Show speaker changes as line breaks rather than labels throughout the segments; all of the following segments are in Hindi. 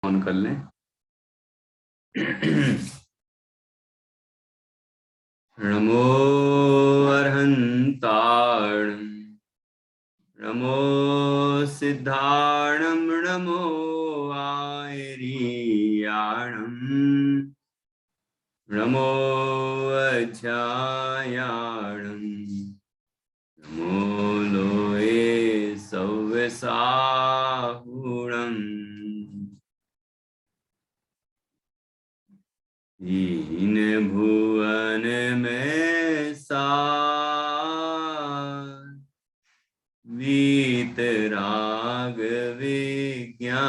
ऑन कर लें। नमो अर्हन्ताणं नमो सिद्धाणं नमो आयर्याणं नमो अज्ञायाणं नमो लोये सव्यसाहुणम् तीन भुवन में सार वीतराग विज्ञानता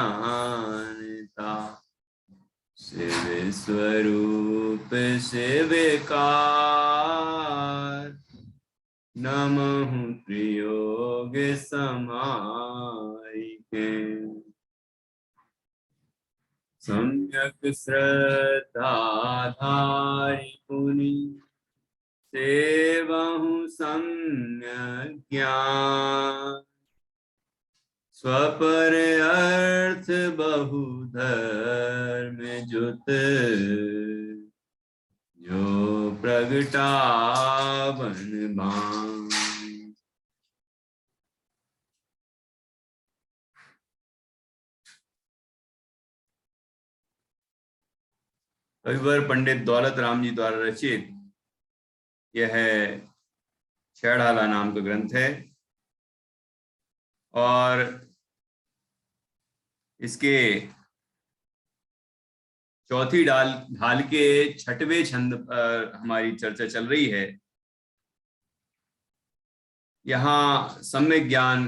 शिव स्वरूप शिवकार नमः त्रियोग समाइके सम्यक श्रद्धाधारि मुनि सेवहु सम्यक ज्ञान स्वपर अर्थ बहु धर्म जुत जो प्रगटावन बान। कविवर पंडित दौलत राम जी द्वारा रचित यह छेड़ाला नाम का ग्रंथ है और इसके चौथी ढाल के छठवें छंद पर हमारी चर्चा चल रही है। यहाँ सम्यक ज्ञान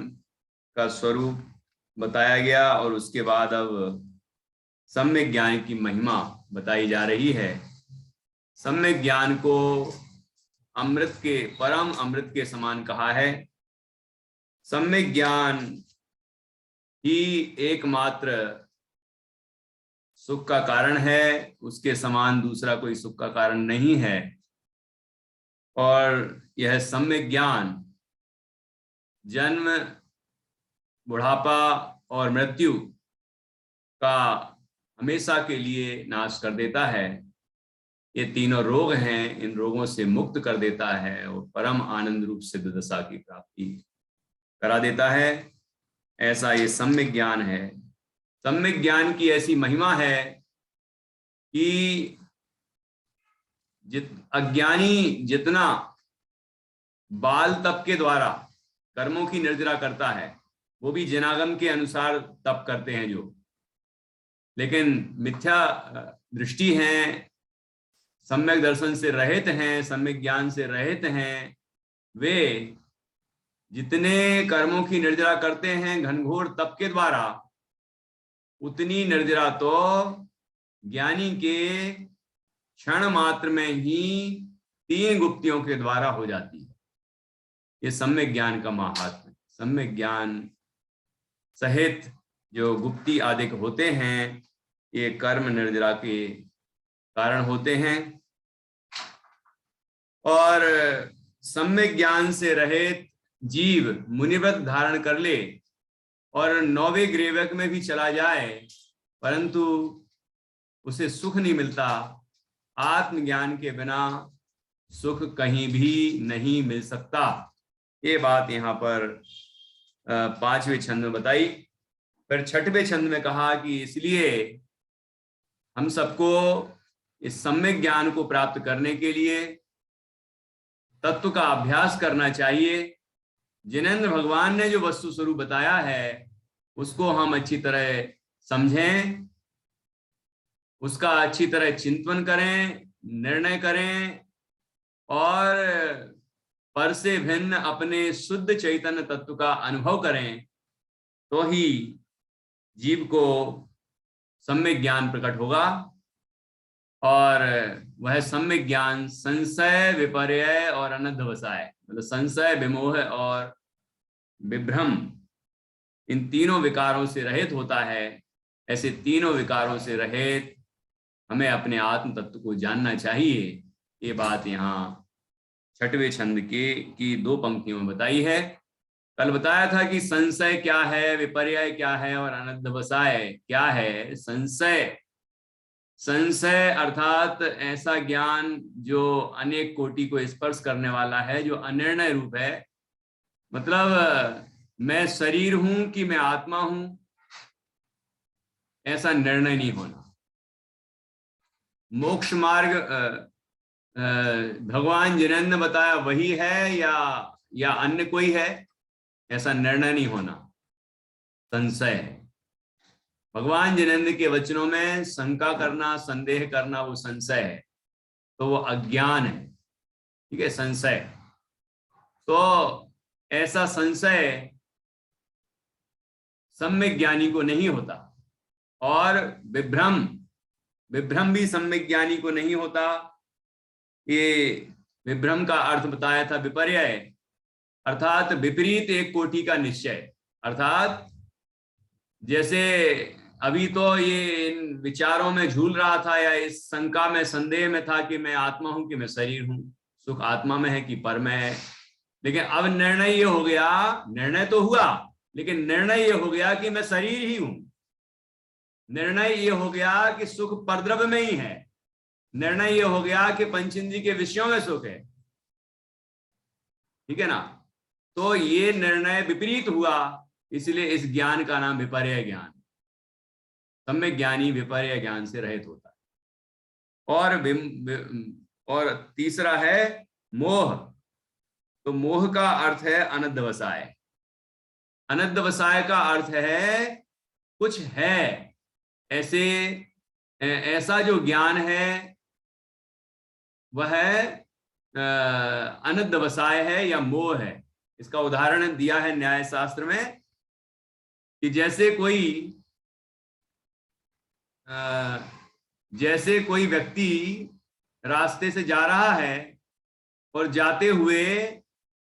का स्वरूप बताया गया और उसके बाद अब सम्यक ज्ञान की महिमा बताई जा रही है। सम्यक ज्ञान को अमृत के परम अमृत के समान कहा है। सम्यक ज्ञान ही एकमात्र सुख का कारण है, उसके समान दूसरा कोई सुख का कारण नहीं है। और यह सम्यक ज्ञान जन्म, बुढ़ापा और मृत्यु का हमेशा के लिए नाश कर देता है। ये तीनों रोग हैं, इन रोगों से मुक्त कर देता है और परम आनंद रूप सिद्ध दशा की प्राप्ति करा देता है। ऐसा ये सम्यक ज्ञान है। सम्यक ज्ञान की ऐसी महिमा है कि अज्ञानी जितना बाल तप के द्वारा कर्मों की निर्जरा करता है, वो भी जनागम के अनुसार तप करते हैं जो, लेकिन मिथ्या दृष्टि हैं, सम्यक दर्शन से रहित हैं, सम्यक ज्ञान से रहित हैं, वे जितने कर्मों की निर्जरा करते हैं घनघोर तप के द्वारा, उतनी निर्जरा तो ज्ञानी के क्षण मात्र में ही 3 गुप्तियों के द्वारा हो जाती है। ये सम्यक ज्ञान का महात्म्य। सम्यक ज्ञान सहित जो गुप्ति आदिक होते हैं, ये कर्म निर्जरा के कारण होते हैं। और सम्यक ज्ञान से रहित जीव मुनिव्रत धारण कर ले और 9वें ग्रेवक में भी चला जाए, परंतु उसे सुख नहीं मिलता। आत्मज्ञान के बिना सुख कहीं भी नहीं मिल सकता। ये बात यहाँ पर 5वें छंद में बताई। फिर 6वें छंद में कहा कि इसलिए हम सबको इस सम्यक ज्ञान को प्राप्त करने के लिए तत्व का अभ्यास करना चाहिए। जिनेंद्र भगवान ने जो वस्तु स्वरूप बताया है उसको हम अच्छी तरह समझें, उसका अच्छी तरह चिंतन करें, निर्णय करें और पर से भिन्न अपने शुद्ध चैतन्य तत्व का अनुभव करें, तो ही जीव को सम्यक ज्ञान प्रकट होगा। और वह सम्यक ज्ञान संशय, विपर्यय और अनध्यवसाय, मतलब संशय, विमोह और विभ्रम, इन तीनों विकारों से रहित होता है। ऐसे तीनों विकारों से रहित हमें अपने आत्म तत्व को जानना चाहिए। ये बात यहाँ 6वें छंद की 2 पंक्तियों में बताई है। कल बताया था कि संशय क्या है, विपर्यय क्या है और अनध्यवसाय क्या है। संशय, संशय अर्थात ऐसा ज्ञान जो अनेक कोटि को स्पर्श करने वाला है, जो अनिर्णय रूप है। मतलब मैं शरीर हूं कि मैं आत्मा हूं, ऐसा निर्णय नहीं होना। मोक्ष मार्ग भगवान जिनेंद्र ने बताया वही है या अन्य कोई है, ऐसा निर्णय नहीं होना, संशय है। भगवान जिनेंद्र के वचनों में शंका करना, संदेह करना, वो संशय है, तो वो अज्ञान है। ठीक है, संशय। तो ऐसा संशय सम्यक ज्ञानी को नहीं होता, और विभ्रम, विभ्रम भी सम्यक ज्ञानी को नहीं होता। ये विभ्रम का अर्थ बताया था विपर्यय, अर्थात विपरीत एक कोटि का निश्चय। अर्थात जैसे अभी तो ये इन विचारों में झूल रहा था, या इस शंका में, संदेह में था कि मैं आत्मा हूं कि मैं शरीर हूं, सुख आत्मा में है कि पर में है। लेकिन अब निर्णय ये हो गया, निर्णय तो हुआ, लेकिन निर्णय ये हो गया कि मैं शरीर ही हूं। निर्णय ये हो गया कि सुख परद्रव्य में ही है। निर्णय ये हो गया कि पंचेंद्रिय के विषयों में सुख है। ठीक है ना? तो ये निर्णय विपरीत हुआ, इसलिए इस ज्ञान का नाम विपर्यय ज्ञान। सम्यक ज्ञानी विपर्यय ज्ञान से रहित होता है। और तीसरा है मोह। तो मोह का अर्थ है अनध्यवसाय। अनध्यवसाय का अर्थ है कुछ है ऐसे, ऐसा जो ज्ञान है वह अनध्यवसाय है या मोह है। इसका उदाहरण दिया है न्याय शास्त्र में कि जैसे कोई व्यक्ति रास्ते से जा रहा है और जाते हुए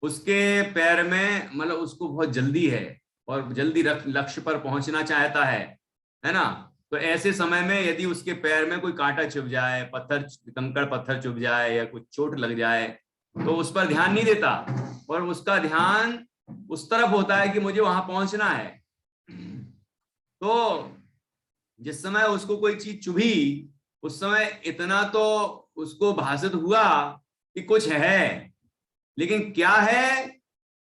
उसके पैर में, मतलब उसको बहुत जल्दी है और जल्दी लक्ष्य पर पहुंचना चाहता है ना? तो ऐसे समय में यदि उसके पैर में कोई कांटा चुभ जाए, पत्थर, कंकड़ पत्थर चुभ जाए या कुछ चोट लग जाए, तो उस पर ध्यान नहीं देता, और उसका ध्यान उस तरफ होता है कि मुझे वहां पहुंचना है। तो जिस समय उसको कोई चीज चुभी, उस समय इतना तो उसको भासित हुआ कि कुछ है, लेकिन क्या है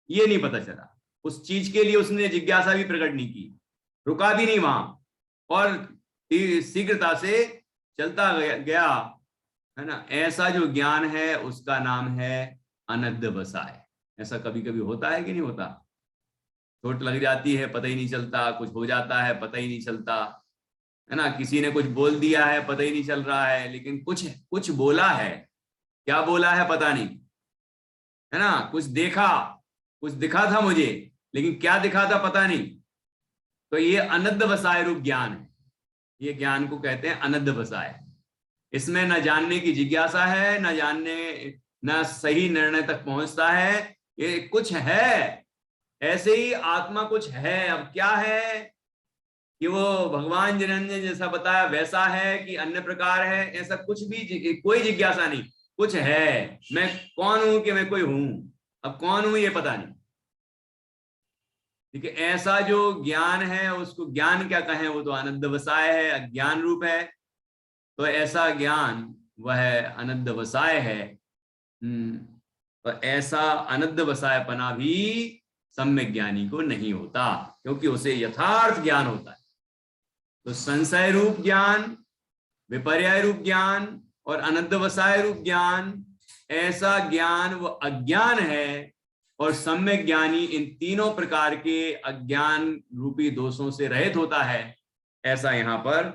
ये नहीं पता चला। उस चीज के लिए उसने जिज्ञासा भी प्रकट नहीं की, रुका भी नहीं वहां, और शीघ्रता से चलता गया, है ना? ऐसा जो ज्ञान है उसका नाम है अनध्यवसाय। ऐसा कभी कभी होता है कि नहीं होता? चोट लग जाती है, पता ही नहीं चलता, कुछ हो जाता है, पता ही नहीं चलता, है ना? किसी ने कुछ बोल दिया है, पता ही नहीं चल रहा है, लेकिन कुछ बोला है, क्या बोला है पता नहीं, है ना? कुछ देखा, कुछ दिखा था मुझे, लेकिन क्या दिखा था पता नहीं। तो ये अनध्यवसाय रूप ज्ञान है। ये ज्ञान को कहते हैं अनध्यवसाय। इसमें न जानने की जिज्ञासा है, न सही निर्णय तक पहुंचता है। ये कुछ है, ऐसे ही आत्मा कुछ है। अब क्या है कि वो भगवान जिनेंद्र ने जैसा बताया वैसा है कि अन्य प्रकार है, ऐसा कुछ भी, कोई जिज्ञासा नहीं। कुछ है, मैं कौन हूं कि मैं कोई हूं, अब कौन हूं ये पता नहीं। ठीक है, ऐसा जो ज्ञान है उसको ज्ञान क्या कहें, वो तो अनध्यवसाय है, अज्ञान रूप है। तो ऐसा ज्ञान वह अनध्यवसाय है। तो ऐसा अनध्यवसायपना भी सम्यक ज्ञानी को नहीं होता, क्योंकि उसे यथार्थ ज्ञान होता है। तो संशय रूप ज्ञान, विपर्यय रूप ज्ञान और अनध्यवसाय रूप ज्ञान, ऐसा ज्ञान वो अज्ञान है। और सम्यक ज्ञानी इन तीनों प्रकार के अज्ञान रूपी दोषों से रहित होता है, ऐसा यहाँ पर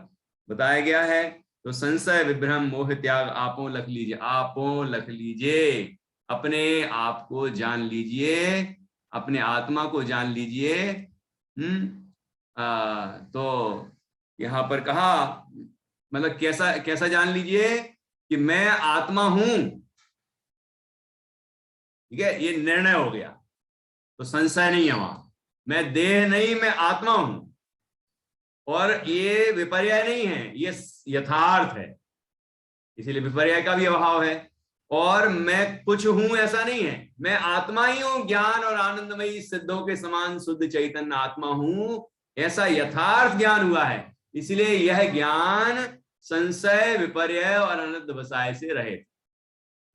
बताया गया है। तो संशय, विभ्रम, मोह त्याग आपो लख लीजिए। आपो लख लीजिए, अपने आप को जान लीजिए, अपने आत्मा को जान लीजिए। तो यहाँ पर कहा, मतलब कैसा कैसा जान लीजिए कि मैं आत्मा हूं। ठीक है, ये निर्णय हो गया, तो संशय नहीं है वहां। मैं देह नहीं, मैं आत्मा हूं, और ये विपर्यय नहीं है, ये यथार्थ है, इसीलिए विपर्यय का भी अभाव है। और मैं कुछ हूं ऐसा नहीं है, मैं आत्मा ही हूं, ज्ञान और आनंदमयी सिद्धों के समान शुद्ध चैतन्य आत्मा हूं, ऐसा यथार्थ ज्ञान हुआ है। इसलिए यह ज्ञान संशय विपर्य और अनंतवसाय से रहित।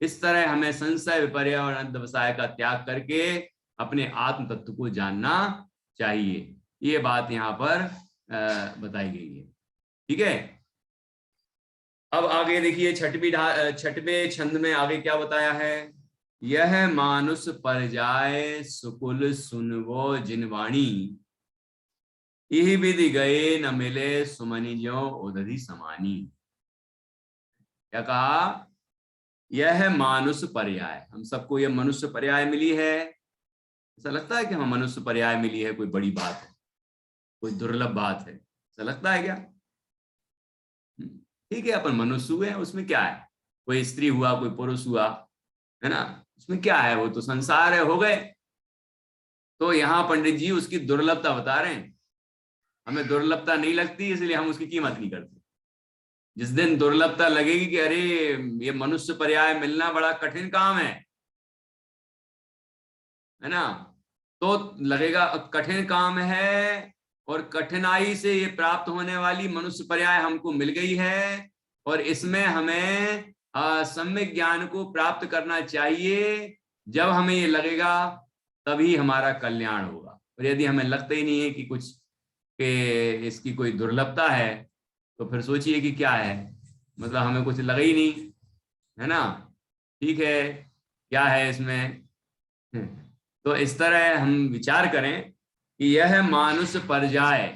इस तरह हमें संशय विपर्य और अनंतवसाय का त्याग करके अपने आत्म तत्व को जानना चाहिए। ये बात यहाँ पर बताई गई है। ठीक है, अब आगे देखिए छठवें छंद में आगे क्या बताया है। यह मानुष पर जाए सुकुल सुनवो जिनवाणी, यही विधि गए न मिले सुमनि ज्यों उदधि समानी। क्या कहा, यह मानुष पर्याय, हम सबको यह मनुष्य पर्याय मिली है। ऐसा लगता है कि हमें मनुष्य पर्याय मिली है कोई बड़ी बात है, कोई दुर्लभ बात है, ऐसा लगता है क्या? ठीक है, अपन मनुष्य हुए हैं, उसमें क्या है, कोई स्त्री हुआ कोई पुरुष हुआ, है ना, उसमें क्या है, वो तो संसार है, हो गए। तो यहाँ पंडित जी उसकी दुर्लभता बता रहे हैं। हमें दुर्लभता नहीं लगती इसलिए हम उसकी कीमत नहीं करते। जिस दिन दुर्लभता लगेगी कि अरे ये मनुष्य पर्याय मिलना बड़ा कठिन काम है ना, तो लगेगा कठिन काम है और कठिनाई से ये प्राप्त होने वाली मनुष्य पर्याय हमको मिल गई है और इसमें हमें सम्यक ज्ञान को प्राप्त करना चाहिए। जब हमें ये लगेगा तभी हमारा कल्याण होगा। और यदि हमें लगता ही नहीं है कि कुछ के इसकी कोई दुर्लभता है तो फिर सोचिए कि क्या है, मतलब हमें कुछ लगा ही नहीं, है ना। ठीक है, क्या है इसमें तो इस तरह हम विचार करें कि यह मानुष पर जाए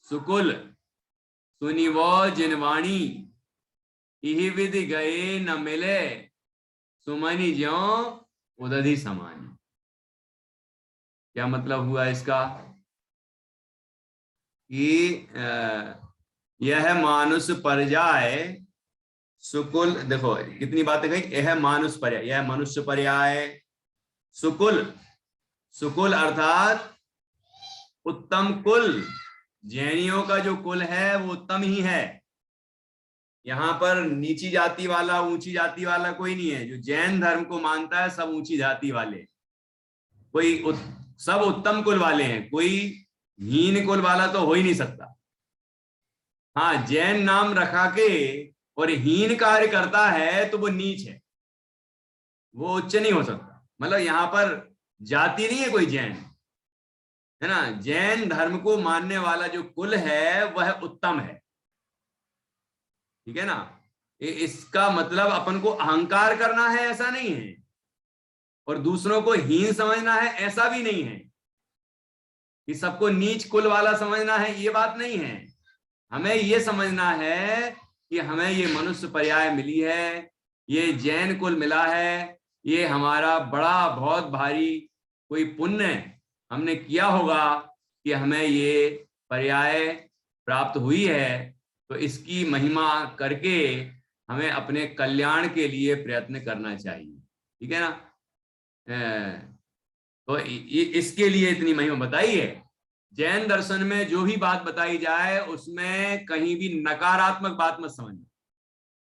सुकुल सुनिवो जिनवाणी, यही विधि गए न मिले सुमनि ज्यों उदधि समानी। क्या मतलब हुआ इसका कि यह मानुष पर जाए सुकुल, देखो कितनी बातें कही, यह मानुष पर्याय, यह मनुष्य पर्याय, सुकुल, सुकुल अर्थात उत्तम कुल, जैनियों का जो कुल है वो उत्तम ही है। यहाँ पर नीची जाति वाला ऊंची जाति वाला कोई नहीं है। जो जैन धर्म को मानता है सब ऊंची जाति वाले, सब उत्तम कुल वाले हैं, कोई हीन कुल वाला तो हो ही नहीं सकता। हाँ, जैन नाम रखा के और हीन कार्य करता है तो वो नीच है, वो उच्च नहीं हो सकता। मतलब यहाँ पर जाति नहीं है कोई जैन, है ना। जैन धर्म को मानने वाला जो कुल है वह उत्तम है, ठीक है ना। इसका मतलब अपन को अहंकार करना है ऐसा नहीं है, और दूसरों को हीन समझना है ऐसा भी नहीं है, कि सबको नीच कुल वाला समझना है, ये बात नहीं है। हमें ये समझना है कि हमें ये मनुष्य पर्याय मिली है, ये जैन कुल मिला है, ये हमारा बड़ा बहुत भारी कोई पुण्य हमने किया होगा कि हमें ये पर्याय प्राप्त हुई है। तो इसकी महिमा करके हमें अपने कल्याण के लिए प्रयत्न करना चाहिए, ठीक है ना। तो इसके लिए इतनी महिमा बताई है। जैन दर्शन में जो भी बात बताई जाए उसमें कहीं भी नकारात्मक बात मत समझना,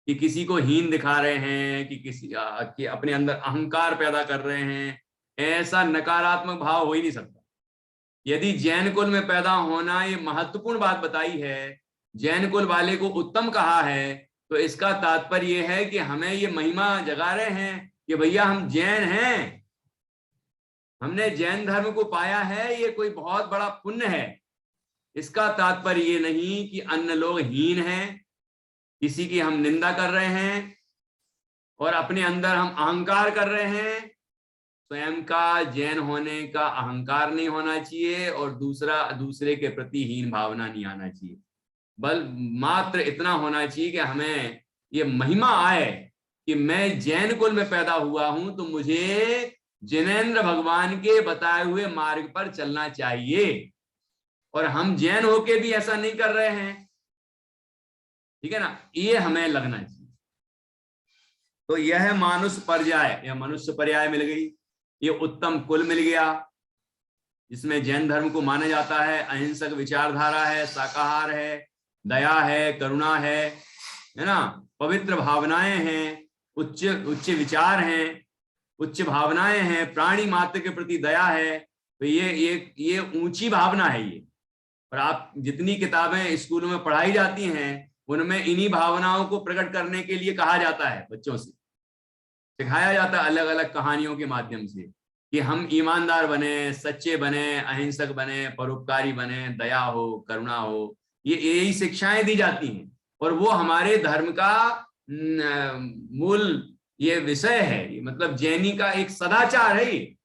कि किसी को हीन दिखा रहे हैं, कि किसी कि अपने अंदर अहंकार पैदा कर रहे हैं, ऐसा नकारात्मक भाव हो ही नहीं सकता। यदि जैन कुल में पैदा होना ये महत्वपूर्ण बात बताई है, जैन कुल वाले को उत्तम कहा है, तो इसका तात्पर्य यह है कि हमें ये महिमा जगा रहे हैं कि भैया हम जैन हैं, हमने जैन धर्म को पाया है, ये कोई बहुत बड़ा पुण्य है। इसका तात्पर्य ये नहीं कि अन्य लोग हीन हैं, किसी की हम निंदा कर रहे हैं और अपने अंदर हम अहंकार कर रहे हैं। स्वयं का जैन होने का अहंकार नहीं होना चाहिए और दूसरे के प्रति हीन भावना नहीं आना चाहिए। बल मात्र इतना होना चाहिए कि हमें ये महिमा आए कि मैं जैन कुल में पैदा हुआ हूं, तो मुझे जिनेंद्र भगवान के बताए हुए मार्ग पर चलना चाहिए, और हम जैन होके भी ऐसा नहीं कर रहे हैं, ठीक है ना, ये हमें लगना चाहिए। तो यह मानुष पर्याय, यह मनुष्य पर्याय मिल गई, ये उत्तम कुल मिल गया जिसमें जैन धर्म को माना जाता है, अहिंसक विचारधारा है, शाकाहार है, दया है, करुणा है ना, पवित्र भावनाएं हैं, उच्च उच्च विचार हैं, उच्च भावनाएं हैं, प्राणी मात्र के प्रति दया है, तो ये ऊंची भावना है ये। और आप जितनी किताबें स्कूलों में पढ़ाई जाती हैं उनमें इन्हीं भावनाओं को प्रकट करने के लिए कहा जाता है, बच्चों से सिखाया जाता है अलग अलग कहानियों के माध्यम से कि हम ईमानदार बने, सच्चे बने, अहिंसक बने, परोपकारी बने, दया हो, करुणा हो, ये यही शिक्षाएं दी जाती हैं। और वो हमारे धर्म का मूल ये विषय है, मतलब जैनी का एक सदाचार है ये।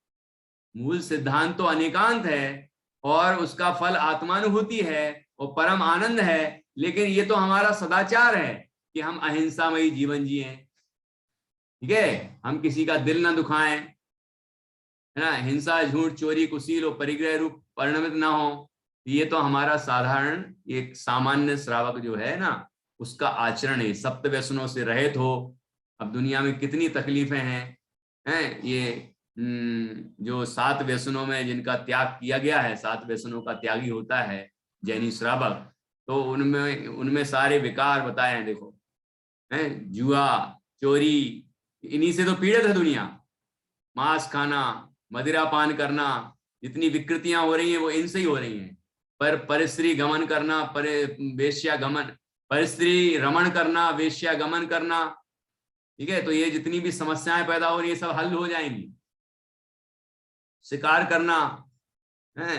मूल सिद्धांत तो अनेकांत है और उसका फल आत्मानुभूति है और परम आनंद है, लेकिन ये तो हमारा सदाचार है कि हम अहिंसामयी जीवन जिए, ठीक है, हम किसी का दिल ना दुखाएं, है ना, हिंसा, झूठ, चोरी, कुशील और परिग्रह रूप परिणमित ना हो। ये तो हमारा साधारण एक सामान्य श्रावक जो है ना उसका आचरण है, सप्त व्यसनों से रहित हो। अब दुनिया में कितनी तकलीफें हैं ये जो 7 व्यसनों में जिनका त्याग किया गया है, 7 व्यसनों का त्यागी होता है जैनी श्रावक, तो उनमें उनमें सारे विकार बताए हैं, देखो, हैं जुआ, चोरी, इन्हीं से तो पीड़ित है दुनिया। मांस खाना, मदिरा पान करना, जितनी विकृतियां हो रही हैं वो इनसे ही हो रही हैं। पर परस्त्री गमन करना, वेश्या गमन, परस्त्री रमण करना, वेश्या गमन करना, ठीक है, तो ये जितनी भी समस्याएं पैदा हो रही है सब हल हो जाएंगी। शिकार करना है,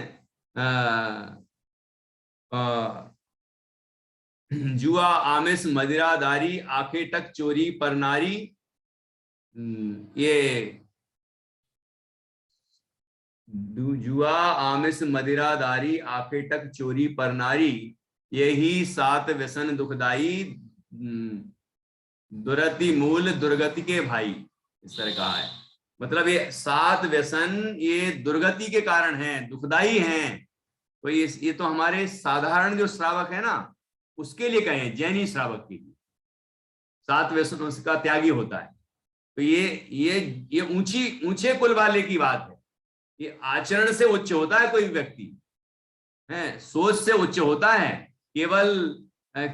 जुआ, आमिष, मदिरादारी, आखेटक, चोरी, परनारी, ये जुआ, आमिष, मदिरादारी, आखेटक, चोरी, परनारी, यही 7 व्यसन दुखदाई, दुरति मूल दुर्गति के भाई, इस तरह कहा है। मतलब ये 7 व्यसन ये दुर्गति के कारण हैं, दुखदाई हैं। तो ये तो हमारे साधारण जो श्रावक है ना उसके लिए कहें, जैनी श्रावक के लिए 7 व्यसनों का त्यागी होता है। तो ये ऊंचे कुल वाले की बात है। ये आचरण से उच्च होता है कोई व्यक्ति, है सोच से उच्च होता है। केवल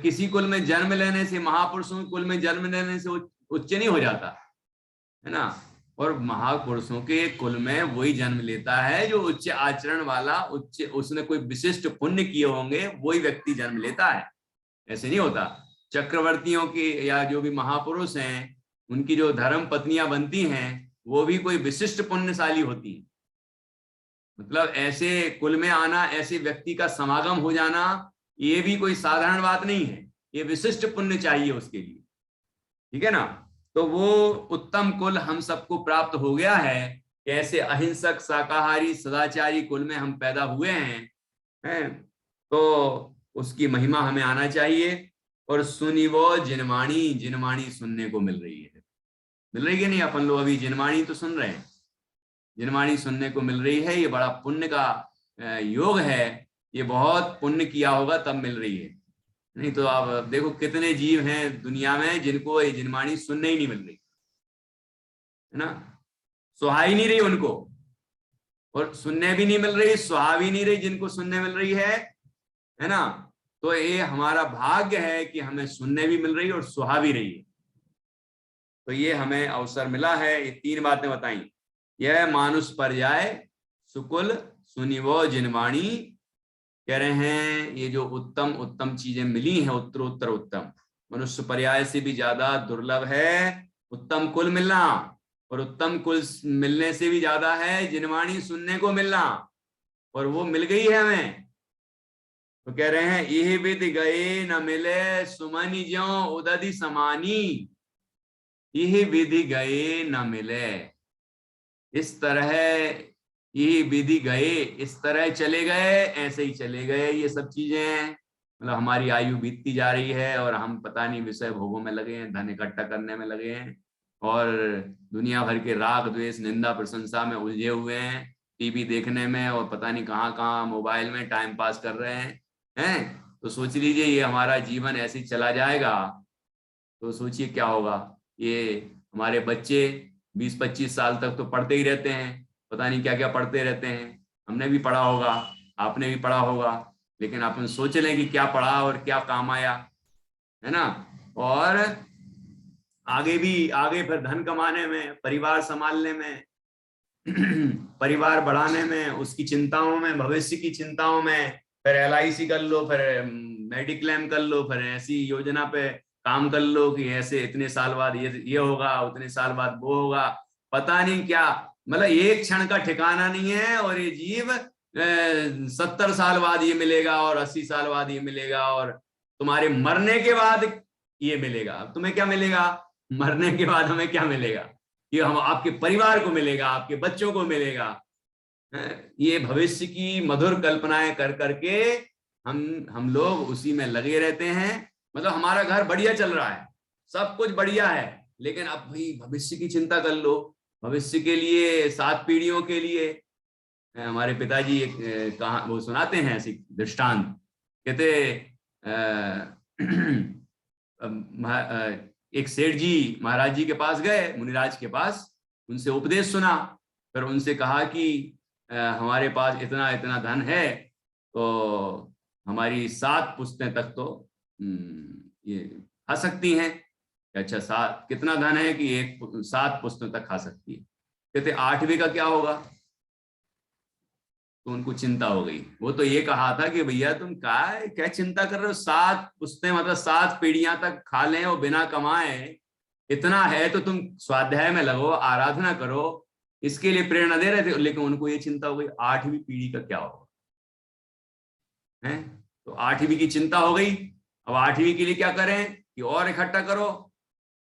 किसी कुल में जन्म लेने से, महापुरुषों के कुल में जन्म लेने से उच्च नहीं हो जाता, है ना। और महापुरुषों के कुल में वही जन्म लेता है जो उच्च आचरण वाला, उच्च उसने कोई विशिष्ट पुण्य किए होंगे, वही व्यक्ति जन्म लेता है। ऐसे नहीं होता। चक्रवर्तियों की या जो भी महापुरुष हैं उनकी जो धर्म पत्नियां बनती हैं वो भी कोई विशिष्ट पुण्यशाली होती हैं। मतलब ऐसे कुल में आना, ऐसे व्यक्ति का समागम हो जाना, ये भी कोई साधारण बात नहीं है, ये विशिष्ट पुण्य चाहिए उसके लिए, ठीक है ना। तो वो उत्तम कुल हम सबको प्राप्त हो गया है, ऐसे अहिंसक, शाकाहारी, सदाचारी कुल में हम पैदा हुए हैं, तो उसकी महिमा हमें आना चाहिए। और सुनी वो जिनवाणी, जिनवाणी सुनने को मिल रही है, मिल रही है नहीं, अपन लोग अभी जिनवाणी तो सुन रहे हैं, जिनवाणी सुनने को मिल रही है। ये बड़ा पुण्य का योग है, ये बहुत पुण्य किया होगा तब मिल रही है, नहीं तो आप देखो कितने जीव हैं दुनिया में जिनको ये जिनवाणी सुनने ही नहीं मिल रही, है ना, सुहाई नहीं रही उनको, और सुनने भी नहीं मिल रही, सुहा भी नहीं रही जिनको सुनने मिल रही है ना। तो ये हमारा भाग्य है कि हमें सुनने भी मिल रही है और सुहा भी रही है। तो ये हमें अवसर मिला है। ये 3 बातें बताई, यह मानुष पर्याय, सुकुल, सुनिवो जिनवाणी, कह रहे हैं ये जो उत्तम उत्तम चीजें मिली हैं, उत्तरोत्तर उत्तम, मनुष्य पर्याय से भी ज्यादा दुर्लभ है उत्तम कुल मिलना, और उत्तम कुल मिलने से भी ज्यादा है जिनवाणी सुनने को मिलना, और वो मिल गई है हमें। तो कह रहे हैं यह विद गए न मिले, सुमनि ज्यों उदधि समानी, यह विधि गए न मिले, इस तरह ये विधि गए, इस तरह चले गए, ऐसे ही चले गए ये सब चीजें। मतलब हमारी आयु बीतती जा रही है और हम पता नहीं विषय भोगों में लगे हैं, धन इकट्ठा करने में लगे हैं, और दुनिया भर के राग द्वेष निंदा प्रशंसा में उलझे हुए हैं, टीवी देखने में और पता नहीं कहाँ कहाँ मोबाइल में टाइम पास कर रहे हैं। तो सोच लीजिए ये हमारा जीवन ऐसे ही चला जाएगा तो सोचिए क्या होगा। ये हमारे बच्चे 20-25 साल तक तो पढ़ते ही रहते हैं, पता नहीं क्या क्या पढ़ते रहते हैं। हमने भी पढ़ा होगा, आपने भी पढ़ा होगा, लेकिन अपन सोच लें कि क्या पढ़ा और क्या काम आया, है ना। और आगे फिर धन कमाने में, परिवार संभालने में, परिवार बढ़ाने में, उसकी चिंताओं में, भविष्य की चिंताओं में, फिर LIC कर लो, फिर मेडिक्लेम कर लो, फिर ऐसी योजना पे काम कर लो कि ऐसे इतने साल बाद ये होगा, उतने साल बाद वो होगा, पता नहीं क्या, मतलब एक क्षण का ठिकाना नहीं है। और ये जीव 70 साल बाद ये मिलेगा और 80 साल बाद ये मिलेगा और तुम्हारे मरने के बाद ये मिलेगा। अब तुम्हें क्या मिलेगा? मरने के बाद हमें क्या मिलेगा? ये हम आपके परिवार को मिलेगा, आपके बच्चों को मिलेगा। ये भविष्य की मधुर कल्पनाएं कर करके हम लोग उसी में लगे रहते हैं। मतलब हमारा घर बढ़िया चल रहा है, सब कुछ बढ़िया है, लेकिन अब भाई भविष्य की चिंता कर लो, भविष्य के लिए, 7 पीढ़ियों के लिए। हमारे पिताजी एक कहा वो सुनाते हैं ऐसी दृष्टांत, कहते एक सेठ जी महाराज जी के पास गए, मुनिराज के पास, उनसे उपदेश सुना, फिर उनसे कहा कि हमारे पास इतना इतना धन है, तो हमारी 7 पुश्तें तक तो ये खा सकती हैं। अच्छा, 7 कितना धन है कि 7 पुश्तों तक खा सकती है। कहते 8वीं का क्या होगा? तो उनको चिंता हो गई। वो तो ये कहा था कि भैया तुम क्या चिंता कर रहे हो, 7 पुश्तें मतलब 7 पीढ़ियां तक खा लें और बिना कमाए, इतना है तो तुम स्वाध्याय में लगो, आराधना करो, इसके लिए प्रेरणा दे रहे थे। लेकिन उनको ये चिंता हो गई 8वीं पीढ़ी का क्या होगा है। तो 8वीं की चिंता हो गई। अब 8वीं के लिए क्या करें कि और इकट्ठा करो।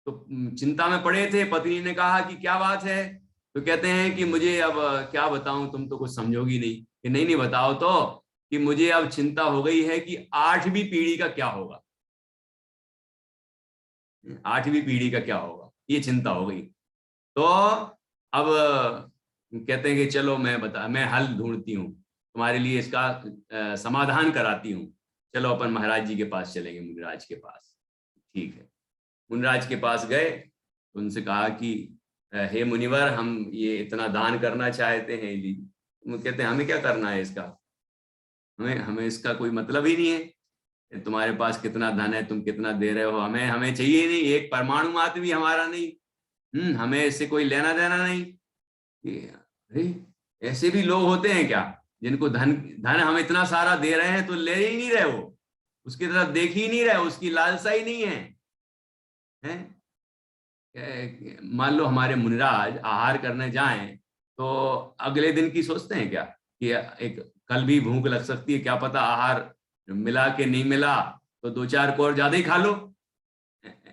तो चिंता में पड़े थे। पत्नी ने कहा कि क्या बात है? तो कहते हैं कि मुझे अब क्या बताऊं, तुम तो कुछ समझोगी नहीं। कि नहीं बताओ तो, कि मुझे अब चिंता हो गई है कि 8वीं पीढ़ी का क्या होगा, 8वीं पीढ़ी का क्या होगा, ये चिंता हो गई। तो अब कहते हैं कि चलो मैं हल ढूंढती हूँ तुम्हारे लिए, इसका समाधान कराती हूँ। चलो अपन महाराज जी के पास चलेंगे, मुनिराज के पास। ठीक है, मुनिराज के पास गए, उनसे कहा कि हे मुनिवर, हम ये इतना दान करना चाहते हैं। वो कहते हैं हमें क्या करना है इसका, हमें इसका कोई मतलब ही नहीं है। तुम्हारे पास कितना धन है, तुम कितना दे रहे हो, हमें चाहिए नहीं, एक परमाणु मात्र भी हमारा नहीं। हमें इससे कोई लेना देना नहीं। अरे ऐसे भी लोग होते हैं क्या, जिनको धन धन हम इतना सारा दे रहे हैं तो ले ही नहीं रहे, वो उसकी तरफ देख ही नहीं रहे, उसकी लालसा ही नहीं है, हैं? मान लो हमारे मुनिराज आहार करने जाएं तो अगले दिन की सोचते हैं क्या कि एक कल भी भूख लग सकती है, क्या पता आहार मिला के नहीं मिला, तो 2-4 को और ज्यादा ही खा लो।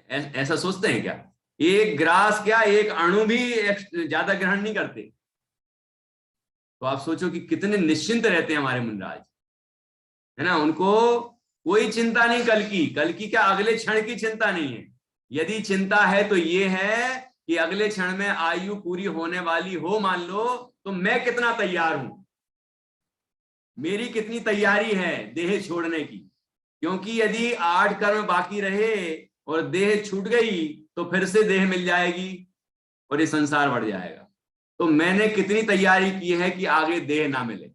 ऐसा सोचते हैं क्या? एक ग्रास क्या, एक अणु भी ज्यादा ग्रहण नहीं करते। तो आप सोचो कि कितने निश्चिंत रहते हैं हमारे मुनिराज, है ना। उनको कोई चिंता नहीं कल की क्या, अगले क्षण की चिंता नहीं है। यदि चिंता है तो ये है कि अगले क्षण में आयु पूरी होने वाली हो, मान लो, तो मैं कितना तैयार हूं, मेरी कितनी तैयारी है देह छोड़ने की। क्योंकि यदि 8 कर्म बाकी रहे और देह छूट गई तो फिर से देह मिल जाएगी और ये संसार बढ़ जाएगा। तो मैंने कितनी तैयारी की है कि आगे देह ना मिले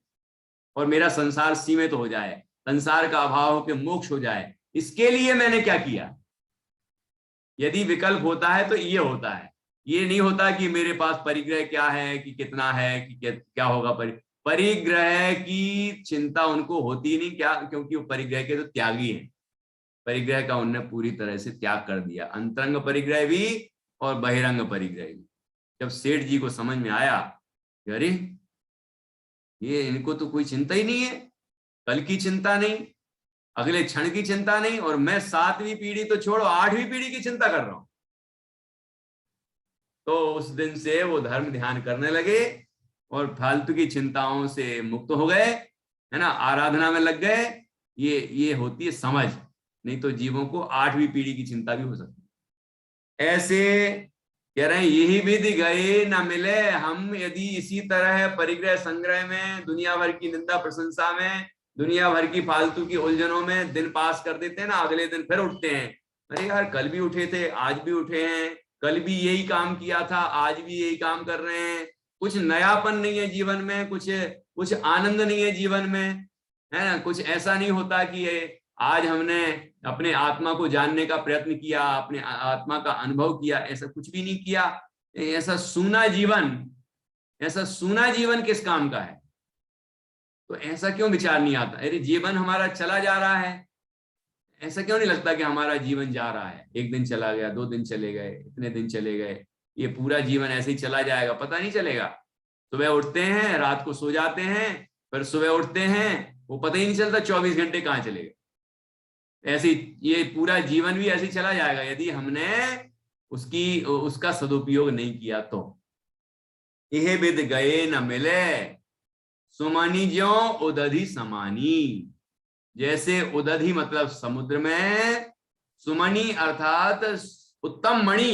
और मेरा संसार सीमित हो जाए, संसार का अभाव हो के मोक्ष हो जाए, इसके लिए मैंने क्या किया। यदि विकल्प होता है तो ये होता है, ये नहीं होता कि मेरे पास परिग्रह क्या है, कि कितना है, कि क्या होगा। परिग्रह की चिंता उनको होती नहीं, क्या, क्योंकि वो परिग्रह के तो त्यागी हैं। परिग्रह का उनने पूरी तरह से त्याग कर दिया, अंतरंग परिग्रह भी और बहिरंग परिग्रह भी। जब सेठ जी को समझ में आया कि अरे ये इनको तो कोई चिंता ही नहीं है, कल की चिंता नहीं, अगले क्षण की चिंता नहीं, और मैं 7वीं पीढ़ी तो छोड़ो 8वीं पीढ़ी की चिंता कर रहा हूं। तो उस दिन से वो धर्म ध्यान करने लगे और फालतू की चिंताओं से मुक्त हो गए, है ना, आराधना में लग गए। ये होती है समझ, नहीं तो जीवों को 8वीं पीढ़ी की चिंता भी हो सकती है। ऐसे कह रहे हैं यही विधि गए न मिले हम, यदि इसी तरह परिग्रह संग्रह में, दुनिया भर की निंदा प्रशंसा में, दुनिया भर की फालतू की उलझनों में दिन पास कर देते हैं ना, अगले दिन फिर उठते हैं, अरे यार कल भी उठे थे, आज भी उठे हैं, कल भी यही काम किया था, आज भी यही काम कर रहे हैं। कुछ नयापन नहीं है जीवन में, कुछ आनंद नहीं है जीवन में, है ना। कुछ ऐसा नहीं होता कि आज हमने अपने आत्मा को जानने का प्रयत्न किया, अपने आत्मा का अनुभव किया, ऐसा कुछ भी नहीं किया। ऐसा सूना जीवन किस काम का है? तो ऐसा क्यों विचार नहीं आता? अरे जीवन हमारा चला जा रहा है, ऐसा क्यों नहीं लगता कि हमारा जीवन जा रहा है? एक दिन चला गया, 2 दिन चले गए, इतने दिन चले गए, ये पूरा जीवन ऐसे ही चला जाएगा, पता नहीं चलेगा। सुबह उठते हैं, रात को सो जाते हैं, फिर सुबह उठते हैं, वो पता ही नहीं चलता 24 घंटे कहाँ चले गए। ऐसे ये पूरा जीवन भी ऐसे ही चला जाएगा यदि हमने उसका सदुपयोग नहीं किया तो। यह विद गए न मिले, सुमनी ज्यो उदधि समानी। जैसे उदधि मतलब समुद्र में, सुमणि अर्थात उत्तम मणि,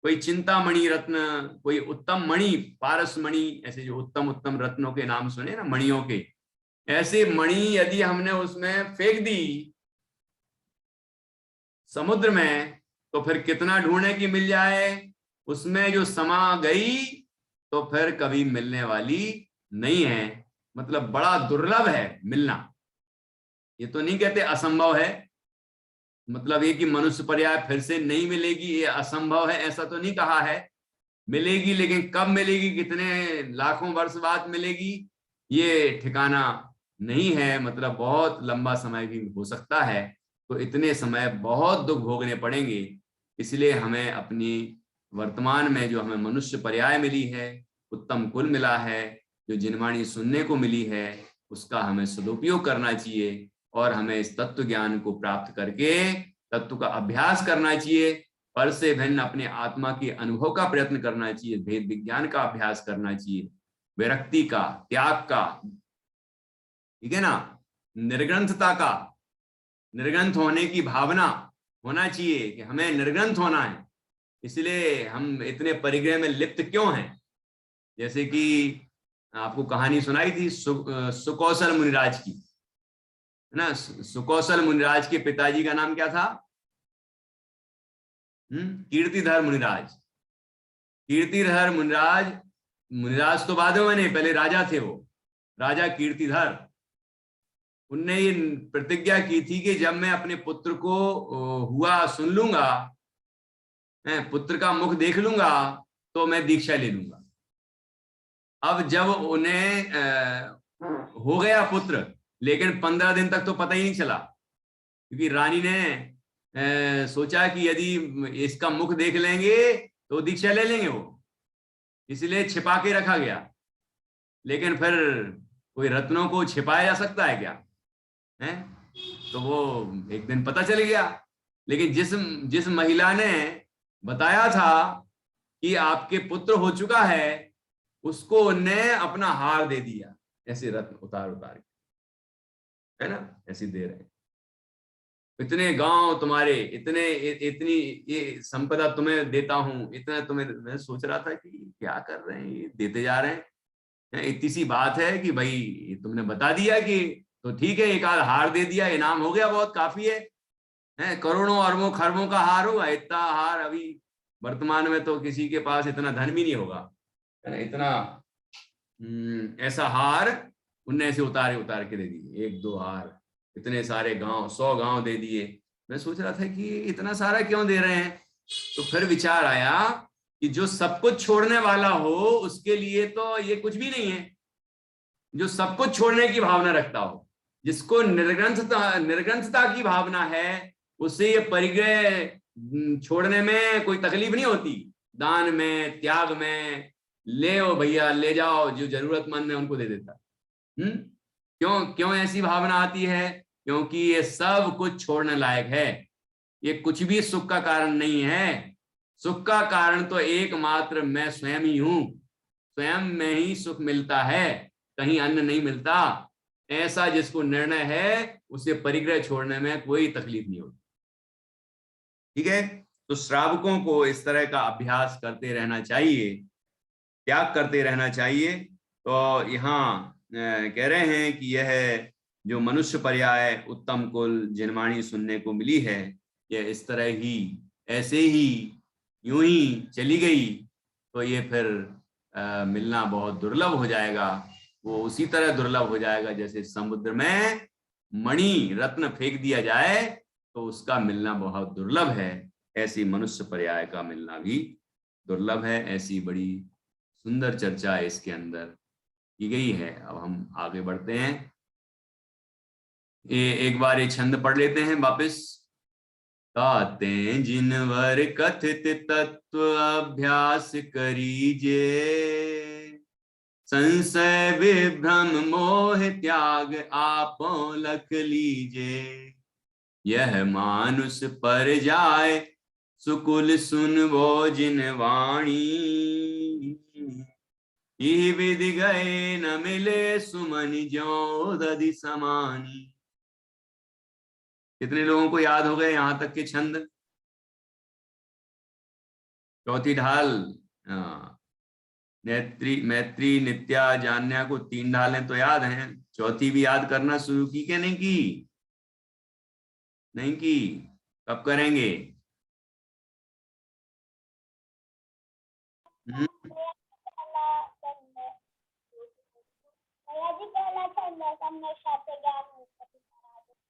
कोई चिंतामणि रत्न, कोई उत्तम मणि, पारस मणि, ऐसे जो उत्तम उत्तम रत्नों के नाम सुने ना, मणियों के, ऐसे मणि यदि हमने उसमें फेंक दी समुद्र में, तो फिर कितना ढूंढने की मिल जाए, उसमें जो समा गई तो फिर कभी मिलने वाली नहीं है, मतलब बड़ा दुर्लभ है मिलना। ये तो नहीं कहते असंभव है, मतलब ये कि मनुष्य पर्याय फिर से नहीं मिलेगी, ये असंभव है, ऐसा तो नहीं कहा है। मिलेगी, लेकिन कब मिलेगी, कितने लाखों वर्ष बाद मिलेगी, ये ठिकाना नहीं है, मतलब बहुत लंबा समय भी हो सकता है। तो इतने समय बहुत दुख भोगने पड़ेंगे। इसलिए हमें अपनी वर्तमान में जो हमें मनुष्य पर्याय मिली है, उत्तम कुल मिला है, जो जिनवाणी सुनने को मिली है, उसका हमें सदुपयोग करना चाहिए और हमें इस तत्व ज्ञान को प्राप्त करके तत्व का अभ्यास करना चाहिए। पर से भिन्न अपने आत्मा के अनुभव का प्रयत्न करना चाहिए, भेद विज्ञान का अभ्यास करना चाहिए, विरक्ति का, त्याग का, ठीक है ना, निर्ग्रंथता का, निर्ग्रंथ होने की भावना होना चाहिए कि हमें निर्ग्रंथ होना है। इसलिए हम इतने परिग्रह में लिप्त क्यों हैं? जैसे कि आपको कहानी सुनाई थी सुकौशल मुनिराज की, है ना। सुकौशल मुनिराज के पिताजी का नाम क्या था? कीर्तिधर मुनिराज। कीर्तिधर मुनिराज, मुनिराज तो बाद में बने, पहले राजा थे वो, राजा कीर्तिधर। उनने ये प्रतिज्ञा की थी कि जब मैं अपने पुत्र को हुआ सुन लूंगा, पुत्र का मुख देख लूंगा, तो मैं दीक्षा ले लूंगा। अब जब उन्हें हो गया पुत्र, लेकिन 15 दिन तक तो पता ही नहीं चला, क्योंकि रानी ने सोचा कि यदि इसका मुख देख लेंगे तो दीक्षा ले लेंगे वो, इसलिए छिपा के रखा गया। लेकिन फिर कोई रत्नों को छिपाया जा सकता है क्या? है? तो वो एक दिन पता चल गया। लेकिन जिस महिला ने बताया था कि आपके पुत्र हो चुका है, उसको उनने अपना हार दे दिया, ऐसे रत्न उतार उतार के, है ना, ऐसे दे रहे हैं। इतने गांव तुम्हारे, इतनी ये संपदा तुम्हें देता हूं, इतना तुम्हें। मैं सोच रहा था कि क्या कर रहे हैं ये, देते जा रहे हैं। इतनी सी बात है कि भाई तुमने बता दिया कि तो ठीक है, एक आध हार दे दिया, इनाम हो गया, बहुत काफी है। करोड़ों अरबों खरबों का हार होगा, इतना हार अभी वर्तमान में तो किसी के पास इतना धन भी नहीं होगा, है ना। इतना ऐसा हार उनने ऐसे उतार के दे दिए, 1-2 हार, इतने सारे गांव, 100 गांव दे दिए। मैं सोच रहा था कि इतना सारा क्यों दे रहे हैं। तो फिर विचार आया कि जो सब कुछ छोड़ने वाला हो उसके लिए तो ये कुछ भी नहीं है। जो सब कुछ छोड़ने की भावना रखता हो, जिसको निर्ग्रंथता की भावना है, उससे ये परिग्रह छोड़ने में कोई तकलीफ नहीं होती। दान में, त्याग में, ले ओ भैया ले जाओ, जो जरूरतमंद है उनको दे देता। क्यों ऐसी भावना आती है? क्योंकि ये सब कुछ छोड़ने लायक है। ये कुछ भी सुख का कारण नहीं है। सुख का कारण तो एकमात्र मैं स्वयं ही हूं। स्वयं में ही सुख मिलता है, कहीं अन्य नहीं मिलता। ऐसा जिसको निर्णय है, उसे परिग्रह छोड़ने में कोई तकलीफ नहीं होती। ठीक है, तो श्रावकों को इस तरह का अभ्यास करते रहना चाहिए, त्याग करते रहना चाहिए। तो यहाँ कह रहे हैं कि यह जो मनुष्य पर्याय उत्तम कुल जिनवाणी सुनने को मिली है, यह इस तरह ही, ऐसे ही, यूं ही चली गई तो ये फिर मिलना बहुत दुर्लभ हो जाएगा। वो उसी तरह दुर्लभ हो जाएगा जैसे समुद्र में मणि रत्न फेंक दिया जाए तो उसका मिलना बहुत दुर्लभ है। ऐसी मनुष्य पर्याय का मिलना भी दुर्लभ है। ऐसी बड़ी सुंदर चर्चा इसके अंदर की गई है। अब हम आगे बढ़ते हैं। ये एक बार ये छंद पढ़ लेते हैं वापस। ताते जिनवर कथित तत्व अभ्यास करीजे, संशय विभ्रम मोह त्याग आपो लख लीजे। यह मानुष पर जाए सुकुल सुन वो जिन वाणी, यही विधि गए न मिले सुमन ज्यों दधि समानी। कितने लोगों को याद हो गए यहां तक के छंद? चौथी ढाल, नेत्री मैत्री नित्या जान्या को 3 ढालें तो याद हैं। चौथी भी याद करना शुरू की कि नहीं की? नहीं की? कब करेंगे? हम्म?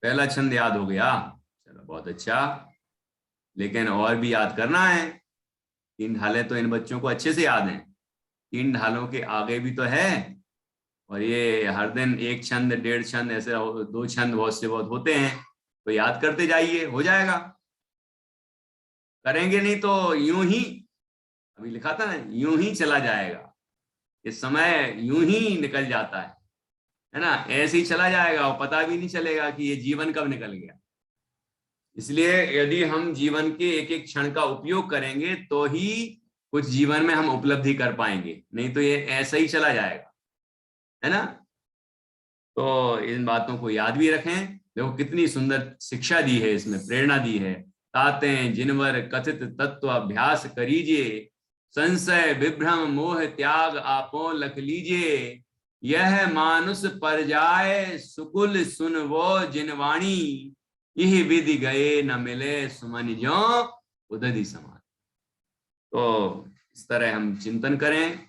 पहला छंद याद हो गया, चलो बहुत अच्छा। लेकिन और भी याद करना है। 3 ढालें तो इन बच्चों को अच्छे से याद हैं। 3 ढालों के आगे भी तो है। और ये हर दिन 1 छंद 1.5 छंद ऐसे 2 छंद बहुत से बहुत होते हैं, तो याद करते जाइए, हो जाएगा। करेंगे नहीं तो यूं ही, अभी लिखा था ना, यूं ही चला जाएगा। इस समय यूं ही निकल जाता है ना, ऐसे ही चला जाएगा और पता भी नहीं चलेगा कि ये जीवन कब निकल गया। इसलिए यदि हम जीवन के एक एक क्षण का उपयोग करेंगे तो ही कुछ जीवन में हम उपलब्धि कर पाएंगे, नहीं तो ये ऐसा ही चला जाएगा, है ना। तो इन बातों को याद भी रखें। देखो कितनी सुंदर शिक्षा दी है इसमें, प्रेरणा दी है। ताते जिनवर कथित तत्व अभ्यास करीजे, संशय विभ्रम मोह त्याग आपो लख लीजिए। यह मानुष पर जाए सुकुल सुन वो जिनवाणी, यही विधि गए न मिले सुमन ज्यों उदधि समान। तो इस तरह हम चिंतन करें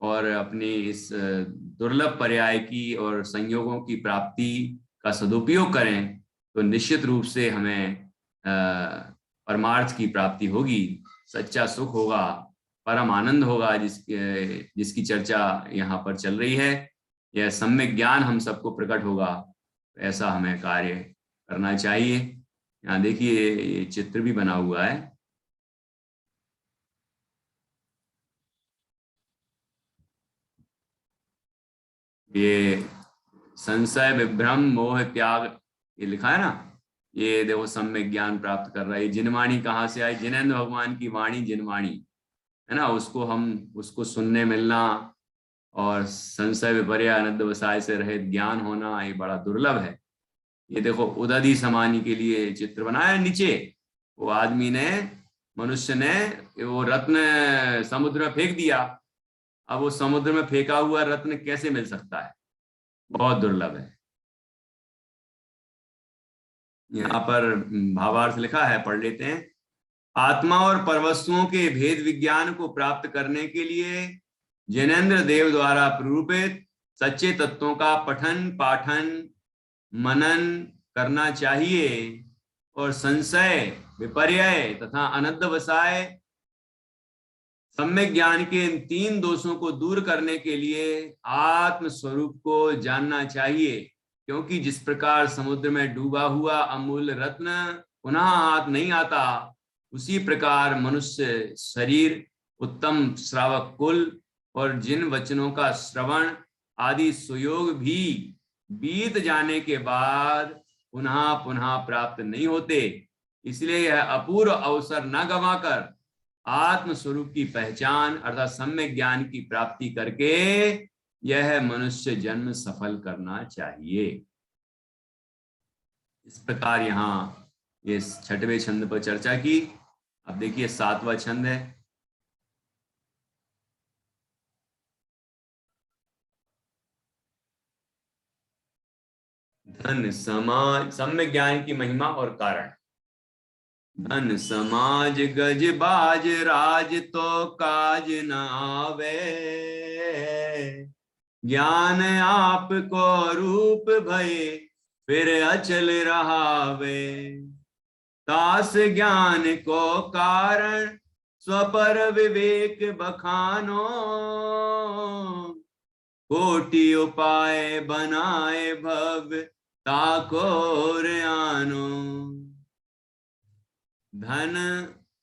और अपनी इस दुर्लभ पर्याय की और संयोगों की प्राप्ति का सदुपयोग करें, तो निश्चित रूप से हमें परमार्थ की प्राप्ति होगी, सच्चा सुख होगा, परम आनंद होगा, जिसकी चर्चा यहाँ पर चल रही है। यह सम्यक ज्ञान हम सबको प्रकट होगा। ऐसा हमें कार्य करना चाहिए। यहाँ देखिए ये चित्र भी बना हुआ है। ये संशय विभ्रम मोह त्याग, ये लिखा है ना। ये देखो सम्यक ज्ञान प्राप्त कर रहा है। जिनवाणी कहाँ से आई? जिनेंद्र भगवान की वाणी जिनवाणी, है ना। उसको सुनने मिलना और संशय विपर्य आनंद वसाय से रहित ज्ञान होना, ये बड़ा दुर्लभ है। ये देखो उदधि समानी के लिए चित्र बनाया नीचे। वो आदमी ने, मनुष्य ने वो रत्न समुद्र में फेंक दिया। अब वो समुद्र में फेंका हुआ रत्न कैसे मिल सकता है? बहुत दुर्लभ है। यहाँ पर भावार्थ लिखा है, पढ़ लेते हैं। आत्मा और परवस्तुओं के भेद विज्ञान को प्राप्त करने के लिए जैनेन्द्र देव द्वारा प्ररूपित सच्चे तत्वों का पठन पाठन मनन करना चाहिए और संशय विपर्यय तथा अनद्धवसाय सम्यक ज्ञान के इन 3 दोषों को दूर करने के लिए आत्म स्वरूप को जानना चाहिए। क्योंकि जिस प्रकार समुद्र में डूबा हुआ अमूल्य रत्न पुनः हाथ नहीं आता, उसी प्रकार मनुष्य शरीर, उत्तम श्रावक कुल और जिन वचनों का श्रवण आदि सुयोग भी बीत जाने के बाद पुनः पुनः प्राप्त नहीं होते। इसलिए यह अपूर्व अवसर न गंवाकर आत्म स्वरूप की पहचान अर्थात सम्यक ज्ञान की प्राप्ति करके यह मनुष्य जन्म सफल करना चाहिए। इस प्रकार यहाँ ये 6वें छंद पर चर्चा की। अब देखिए 7वां छंद है। धन समाज, सम्यक ज्ञान की महिमा और कारण। धन समाज गज बाज राज तो काज न आवे, ज्ञान आपको रूप भय फिर अचल रहावे। तास ज्ञान को कारण स्वपर विवेक बखानो, कोटि उपाय बनाए भव ताकोर आनो। धन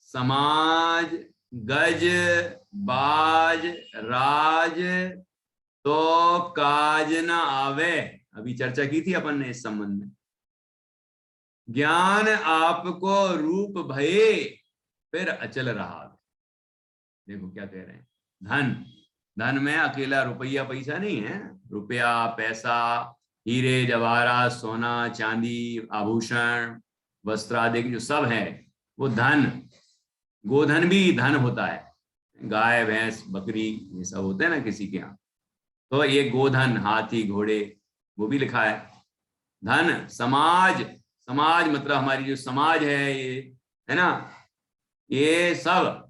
समाज गज बाज राज तो काज न आवे, अभी चर्चा की थी अपन ने इस संबंध में। ज्ञान आपको रूप भये फिर अचल रहा। देखो क्या कह रहे हैं, धन, धन में अकेला रुपया पैसा नहीं है, रुपया पैसा हीरे जवाहरात सोना चांदी आभूषण वस्त्र आदि जो सब है वो धन। गोधन भी धन होता है, गाय भैंस बकरी ये सब होते हैं ना किसी के यहाँ, तो ये गोधन हाथी घोड़े वो भी लिखा है। धन समाज, समाज मतलब हमारी जो समाज है ये है ना, ये सब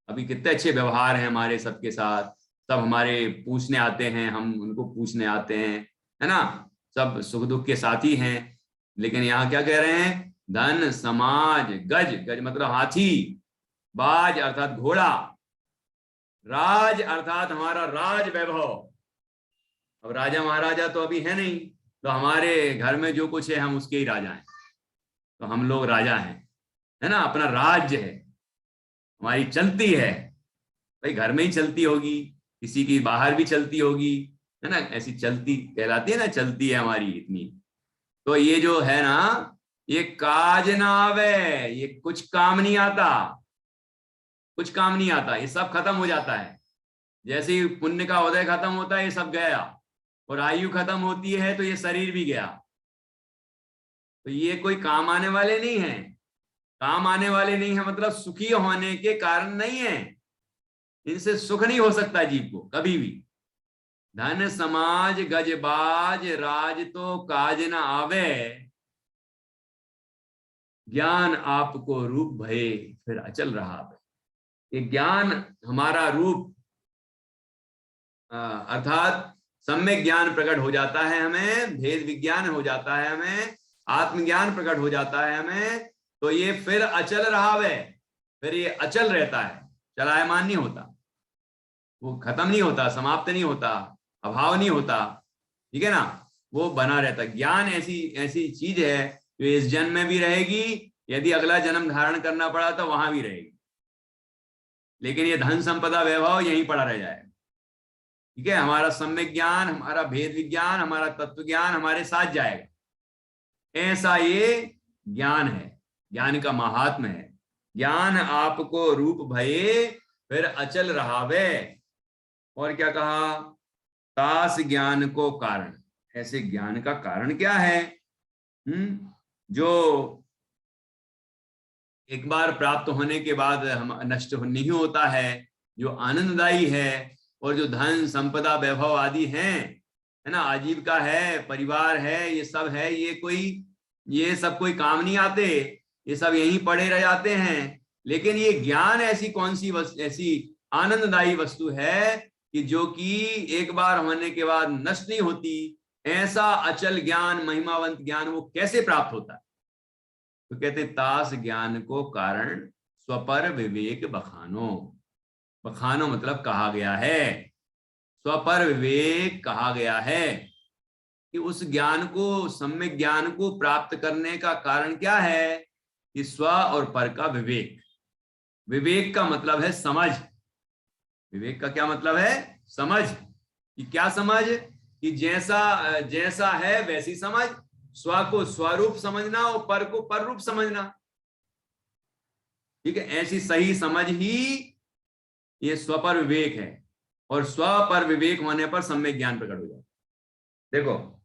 अभी कितने अच्छे व्यवहार हैं हमारे सबके साथ, सब हमारे पूछने आते हैं, हम उनको पूछने आते हैं, है ना, सब सुख दुख के साथी हैं। लेकिन यहाँ क्या कह रहे हैं, धन समाज गज, गज मतलब हाथी, बाज अर्थात घोड़ा, राज अर्थात हमारा राज वैभव। अब राजा महाराजा तो अभी है नहीं, तो हमारे घर में जो कुछ है हम उसके ही राजा हैं, तो हम लोग राजा हैं, है ना, अपना राज्य है, हमारी चलती है भाई, घर में ही चलती होगी, किसी की बाहर भी चलती होगी, है ना, ऐसी चलती कहलाती है ना, चलती है हमारी इतनी। तो ये जो है ना, ये काज ना आवे, ये कुछ काम नहीं आता, कुछ काम नहीं आता, ये सब खत्म हो जाता है। जैसे ही पुण्य का उदय खत्म होता है ये सब गया, और आयु खत्म होती है तो ये शरीर भी गया। तो ये कोई काम आने वाले नहीं है, काम आने वाले नहीं है मतलब सुखी होने के कारण नहीं है, इनसे सुख नहीं हो सकता जीव को कभी भी। धन समाज गजबाज राज तो काज न आवे, ज्ञान आपको रूप भये फिर अचल रहा। ये ज्ञान हमारा रूप अर्थात सम्यक ज्ञान प्रकट हो जाता है हमें, भेद विज्ञान हो जाता है हमें, आत्मज्ञान प्रकट हो जाता है हमें, तो ये फिर अचल रहावे, फिर ये अचल रहता है, चलायमान नहीं होता, वो खत्म नहीं होता, समाप्त नहीं होता, अभाव नहीं होता, ठीक है ना, वो बना रहता। ज्ञान ऐसी ऐसी चीज है जो इस जन्म में भी रहेगी, यदि अगला जन्म धारण करना पड़ा तो वहां भी रहेगी, लेकिन ये धन संपदा वैभव यहीं पड़ा रह जाएगा, ठीक है। हमारा सम्यक ज्ञान, हमारा भेद विज्ञान, हमारा तत्व ज्ञान हमारे साथ जाएगा, ऐसा ये ज्ञान है, ज्ञान का महात्म है। ज्ञान आपको रूप भये फिर अचल रहावे, और क्या कहा, तास ज्ञान को कारण, ऐसे ज्ञान का कारण क्या है, जो एक बार प्राप्त होने के बाद हम नष्ट नहीं होता है, जो आनंददायी है, और जो धन संपदा वैभव आदि हैं, है ना, आजीविका है, परिवार है, ये सब है, ये सब कोई काम नहीं आते, ये सब यहीं पड़े रह जाते हैं। लेकिन ये ज्ञान ऐसी कौन सी ऐसी आनंददायी वस्तु है कि जो कि एक बार होने के बाद नष्ट नहीं होती, ऐसा अचल ज्ञान, महिमावंत ज्ञान वो कैसे प्राप्त होता है। तो कहते तास ज्ञान को कारण स्वपर विवेक बखानो, बखानो मतलब कहा गया है, स्वपर विवेक कहा गया है कि उस ज्ञान को, सम्यक ज्ञान को प्राप्त करने का कारण क्या है कि स्व और पर का विवेक। विवेक का मतलब है समझ, विवेक का क्या मतलब है, समझ। कि क्या समझ, कि जैसा जैसा है वैसी समझ, स्व को स्वरूप समझना और पर को पर रूप समझना, ठीक है। ऐसी सही समझ ही ये स्वपर विवेक है, और स्व पर विवेक होने पर सम्यक ज्ञान प्रकट हो जाता है। देखो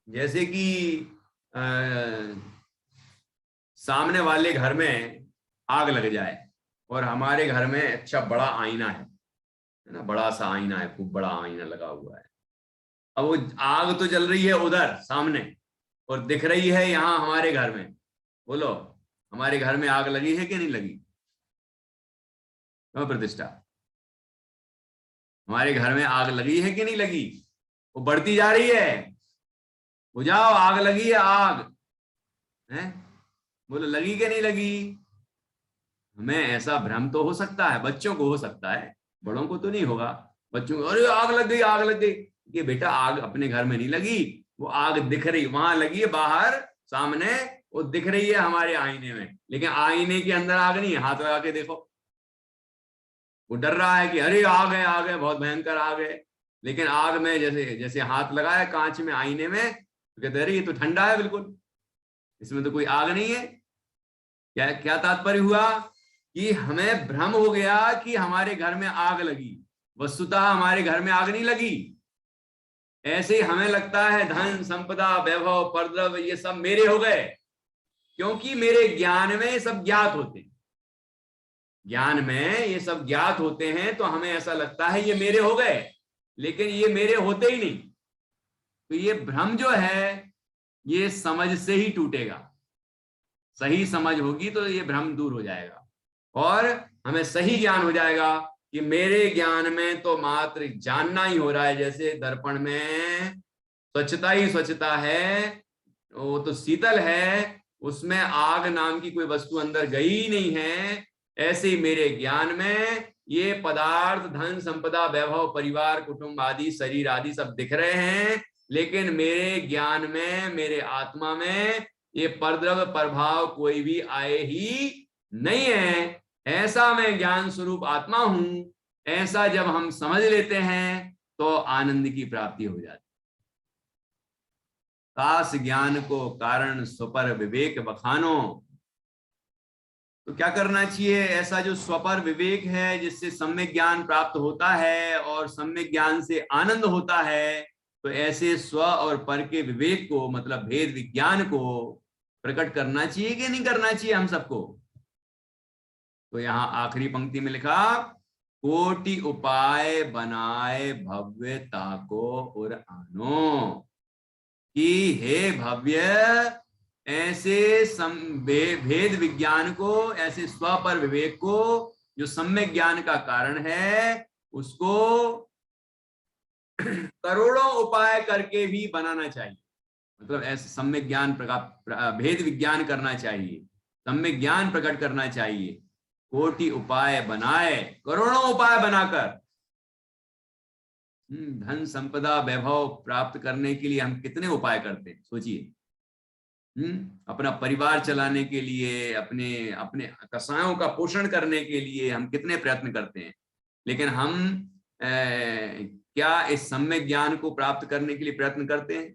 जैसे कि सामने वाले घर में आग लग जाए और हमारे घर में अच्छा बड़ा आईना है ना, बड़ा सा आईना है, खूब बड़ा आईना लगा हुआ है। अब वो आग तो जल रही है उधर सामने और दिख रही है यहाँ हमारे घर में, बोलो हमारे घर में आग लगी है कि नहीं लगी, प्रतिष्ठा, हमारे घर में आग लगी है कि नहीं लगी, वो बढ़ती जा रही है, बुझाओ आग लगी है आग, है? बोलो लगी कि नहीं लगी? हमें ऐसा भ्रम तो हो सकता है, बच्चों को हो सकता है, बड़ों को तो नहीं होगा। बच्चों को अरे आग लग गई, आग लग गई। ये बेटा आग अपने घर में नहीं लगी, वो आग दिख रही वहां लगी है बाहर सामने, वो दिख रही है हमारे आईने में, लेकिन आईने के अंदर आग नहीं है। हाथ लगा के देखो, वो डर रहा है कि अरे आग है, आग है, बहुत भयंकर आग है। लेकिन आग में जैसे जैसे हाथ लगाया कांच में, आईने में, तो कहते अरे ये तो ठंडा है बिल्कुल, इसमें तो कोई आग नहीं है। क्या क्या तात्पर्य हुआ? कि हमें भ्रम हो गया कि हमारे घर में आग लगी, वस्तुतः हमारे घर में आग नहीं लगी। ऐसे ही हमें लगता है धन संपदा वैभव परद्रव ये सब मेरे हो गए, क्योंकि मेरे ज्ञान में ये सब ज्ञात होते हैं। ज्ञान में ये सब ज्ञात होते हैं तो हमें ऐसा लगता है ये मेरे हो गए, लेकिन ये मेरे होते ही नहीं। तो ये भ्रम जो है ये समझ से ही टूटेगा। सही समझ होगी तो ये भ्रम दूर हो जाएगा और हमें सही ज्ञान हो जाएगा कि मेरे ज्ञान में तो मात्र जानना ही हो रहा है। जैसे दर्पण में स्वच्छता ही स्वच्छता है, वो तो शीतल है, उसमें आग नाम की कोई वस्तु अंदर गई ही नहीं है। ऐसे ही मेरे ज्ञान में ये पदार्थ धन संपदा वैभव परिवार कुटुंब आदि शरीर आदि सब दिख रहे हैं, लेकिन मेरे ज्ञान में मेरे आत्मा में ये परद्रव्य प्रभाव कोई भी आए ही नहीं है। ऐसा मैं ज्ञान स्वरूप आत्मा हूं, ऐसा जब हम समझ लेते हैं तो आनंद की प्राप्ति हो जाती है। काश ज्ञान को कारण स्वपर विवेक बखानो। तो क्या करना चाहिए? ऐसा जो स्वपर विवेक है जिससे सम्यक ज्ञान प्राप्त होता है और सम्यक ज्ञान से आनंद होता है, तो ऐसे स्व और पर के विवेक को मतलब भेद विज्ञान को प्रकट करना चाहिए कि नहीं करना चाहिए हम सबको? तो यहां आखिरी पंक्ति में लिखा, कोटि उपाय बनाए भव्यता को उर आनो। कि हे भव्य, ऐसे भेद विज्ञान को, ऐसे स्व पर विवेक को जो सम्यक ज्ञान का कारण है, उसको करोड़ों उपाय करके भी बनाना चाहिए। मतलब ऐसे सम्यक ज्ञान भेद विज्ञान करना चाहिए, सम्यक ज्ञान प्रकट करना चाहिए। कोटि उपाय बनाए, करोड़ों उपाय बनाकर। धन संपदा वैभव प्राप्त करने के लिए हम कितने उपाय करते हैं, सोचिए। अपना परिवार चलाने के लिए, अपने अपने कसायों का पोषण करने के लिए हम कितने प्रयत्न करते हैं, लेकिन हम क्या इस सम्यक ज्ञान को प्राप्त करने के लिए प्रयत्न करते हैं?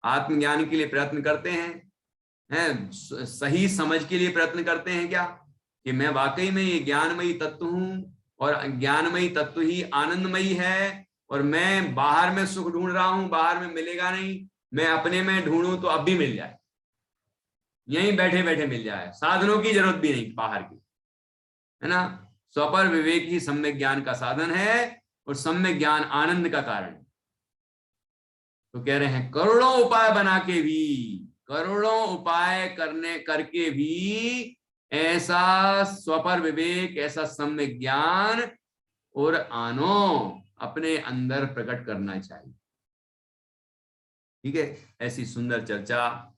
आत्मज्ञान के लिए प्रयत्न करते हैं? सही समझ के लिए प्रयत्न करते हैं क्या, कि मैं वाकई में ये ज्ञानमयी तत्व हूं और ज्ञानमयी तत्व ही आनंदमयी है, और मैं बाहर में सुख ढूंढ रहा हूं, बाहर में मिलेगा नहीं, मैं अपने में ढूंढूं तो अब भी मिल जाए, यहीं बैठे बैठे मिल जाए, साधनों की जरूरत भी नहीं बाहर की, है ना? स्वपर विवेक ही सम्यक ज्ञान का साधन है और सम्यक ज्ञान आनंद का कारण है। तो कह रहे हैं करोड़ों उपाय बना के भी, करोड़ों उपाय करके भी ऐसा स्वपर विवेक, ऐसा सम्यक ज्ञान और आनो अपने अंदर प्रकट करना चाहिए। ठीक है, ऐसी सुंदर चर्चा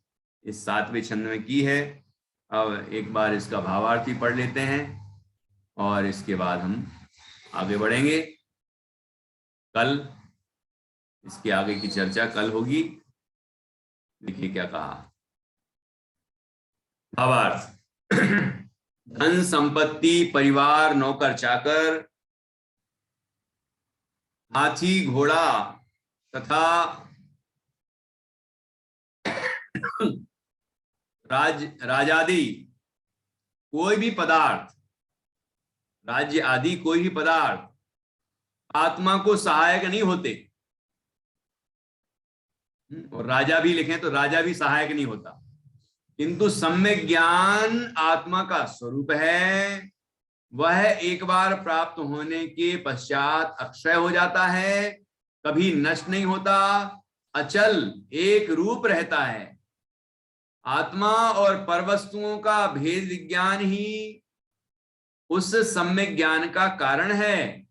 इस 7वें छंद में की है। अब एक बार इसका भावार्थ ही पढ़ लेते हैं और इसके बाद हम आगे बढ़ेंगे। कल इसके आगे की चर्चा कल होगी। देखिए क्या कहा भावार्थ। धन संपत्ति परिवार नौकर चाकर हाथी घोड़ा तथा राजादि कोई भी पदार्थ, राज्य आदि कोई भी पदार्थ आत्मा को सहायक नहीं होते। और राजा भी लिखें तो राजा भी सहायक नहीं होता, किंतु सम्यक ज्ञान आत्मा का स्वरूप है। वह एक बार प्राप्त होने के पश्चात अक्षय हो जाता है, कभी नष्ट नहीं होता, अचल एक रूप रहता है। आत्मा और परवस्तुओं का भेद विज्ञान ही उस सम्यक ज्ञान का कारण है।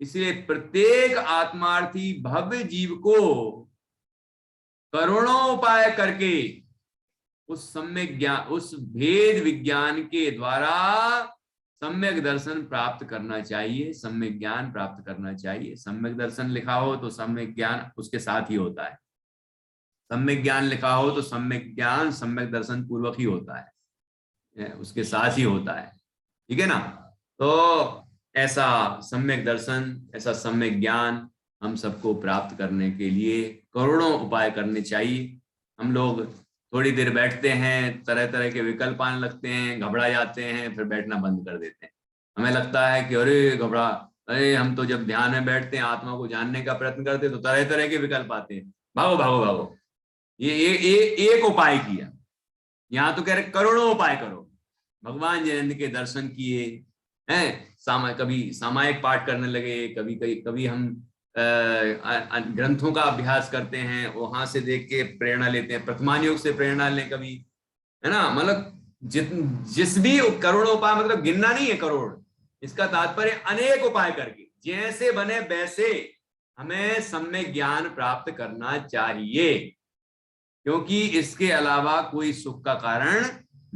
इसलिए प्रत्येक आत्मार्थी भव्य जीव को करोड़ों उपाय करके उस सम्यक ज्ञान, उस भेद विज्ञान के द्वारा सम्यक दर्शन प्राप्त करना चाहिए, सम्यक ज्ञान प्राप्त करना चाहिए। सम्यक दर्शन लिखा हो तो सम्यक ज्ञान उसके साथ ही होता है, सम्यक ज्ञान लिखा हो तो सम्यक ज्ञान सम्यक दर्शन पूर्वक ही होता है, उसके साथ ही होता है। ठीक है ना? तो ऐसा सम्यक दर्शन, ऐसा सम्यक ज्ञान हम सबको प्राप्त करने के लिए करोड़ों उपाय करने चाहिए। हम लोग थोड़ी देर बैठते हैं, तरह तरह के विकल्प आने लगते हैं, घबरा जाते हैं, फिर बैठना बंद कर देते हैं। हमें लगता है कि अरे घबरा, अरे हम तो जब ध्यान में बैठते हैं, आत्मा को जानने का प्रयत्न करते हैं, तो तरह तरह के विकल्प आते हैं, भागो भागो भागो। ये एक उपाय किया, यहाँ तो कह रहे करोड़ों उपाय करो। भगवान जयंत के दर्शन किए हैं, कभी सामायिक पाठ करने लगे, कभी कभी कभी हम ग्रंथों का अभ्यास करते हैं, वहां से देख के प्रेरणा लेते हैं, प्रथमान योग से प्रेरणा लें कभी, है ना? मतलब जिस भी करोड़ों उपाय, मतलब गिनना नहीं है करोड़, इसका तात्पर्य अनेक उपाय करके जैसे बने वैसे हमें सम्यक ज्ञान प्राप्त करना चाहिए, क्योंकि इसके अलावा कोई सुख का कारण